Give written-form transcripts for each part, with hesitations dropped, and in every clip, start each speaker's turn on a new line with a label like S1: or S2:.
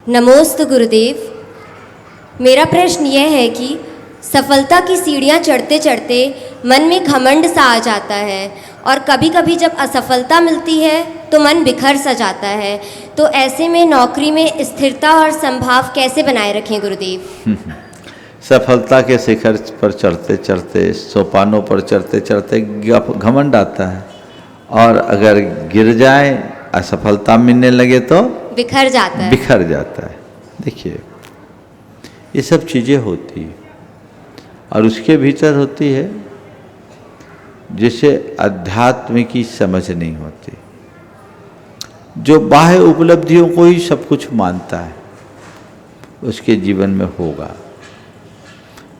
S1: नमोस्तु गुरुदेव। मेरा प्रश्न यह है कि सफलता की सीढ़ियाँ चढ़ते चढ़ते मन में घमंड सा आ जाता है और कभी कभी जब असफलता मिलती है तो मन बिखर सा जाता है, तो ऐसे में नौकरी में स्थिरता और संभाव कैसे बनाए रखें गुरुदेव?
S2: सफलता के शिखर पर चढ़ते चढ़ते, सोपानों पर चढ़ते चढ़ते घमंड आता है, और अगर गिर जाए, असफलता मिलने लगे तो
S1: बिखर जाता है।
S2: देखिए, ये सब चीज़ें होती हैं और उसके भीतर होती है जिसे अध्यात्म की समझ नहीं होती। जो बाह्य उपलब्धियों को ही सब कुछ मानता है उसके जीवन में होगा,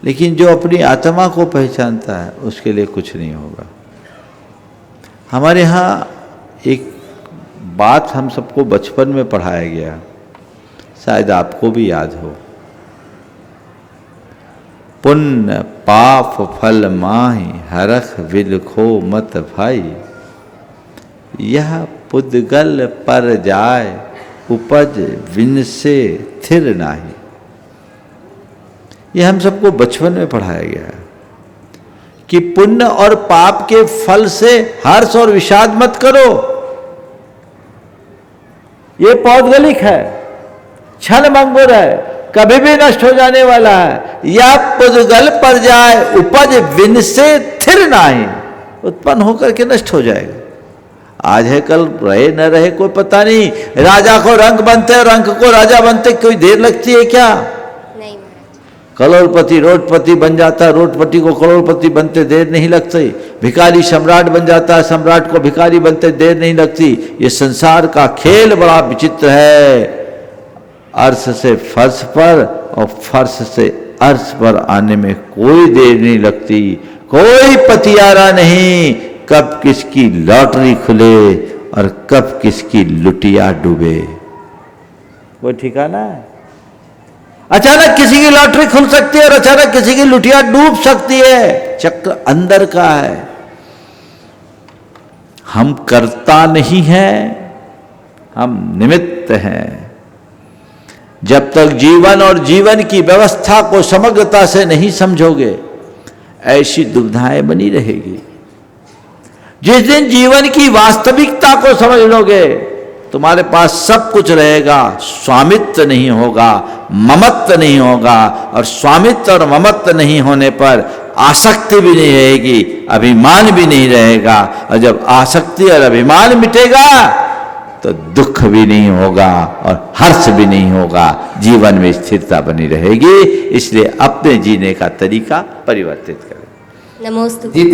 S2: लेकिन जो अपनी आत्मा को पहचानता है उसके लिए कुछ नहीं होगा। हमारे यहाँ एक बात हम सबको बचपन में पढ़ाया गया, शायद आपको भी याद हो। पुण्य पाप फल माहि हरख विलखो मत भाई, यह पुद्गल पर जाय उपज विनसे थिर नाही। यह हम सबको बचपन में पढ़ाया गया है कि पुण्य और पाप के फल से हर्ष और विषाद मत करो, ये पौद्गलिक है, क्षण मंगुर है, कभी भी नष्ट हो जाने वाला है। या पुद्गल पर जाए उपज विन से थिर नाही, उत्पन्न होकर के नष्ट हो जाएगा। आज है कल रहे न रहे कोई पता नहीं। राजा को रंग बनते और रंग को राजा बनते कोई देर लगती है क्या?
S1: नहीं।
S2: करोड़पति रोडपति बन जाता है, रोडपति को करोड़पति बनते देर नहीं लगती। भिखारी सम्राट बन जाता है, सम्राट को भिखारी बनते देर नहीं लगती। ये संसार का खेल बड़ा विचित्र है। अर्श से फर्श पर और फर्श से अर्श पर आने में कोई देर नहीं लगती, कोई पतियारा नहीं कब किसकी लॉटरी खुले और कब किसकी लुटिया डूबे, वो ठिकाना है। अचानक किसी की लॉटरी खुल सकती है और अचानक किसी की लुटिया डूब सकती है। चक्र अंदर का है। हम कर्ता नहीं हैं, हम निमित्त हैं। जब तक जीवन और जीवन की व्यवस्था को समग्रता से नहीं समझोगे, ऐसी दुविधाएं बनी रहेगी। जिस दिन जीवन की वास्तविकता को समझ लोगे, तुम्हारे पास सब कुछ रहेगा, स्वामित्व नहीं होगा, ममत्व नहीं होगा। और स्वामित्व और ममत्व नहीं होने पर आसक्ति भी नहीं रहेगी, अभिमान भी नहीं रहेगा। और जब आसक्ति और अभिमान मिटेगा तो दुख भी नहीं होगा और हर्ष भी नहीं होगा, जीवन में स्थिरता बनी रहेगी। इसलिए अपने जीने का तरीका परिवर्तित करें।
S1: नमोस्तु।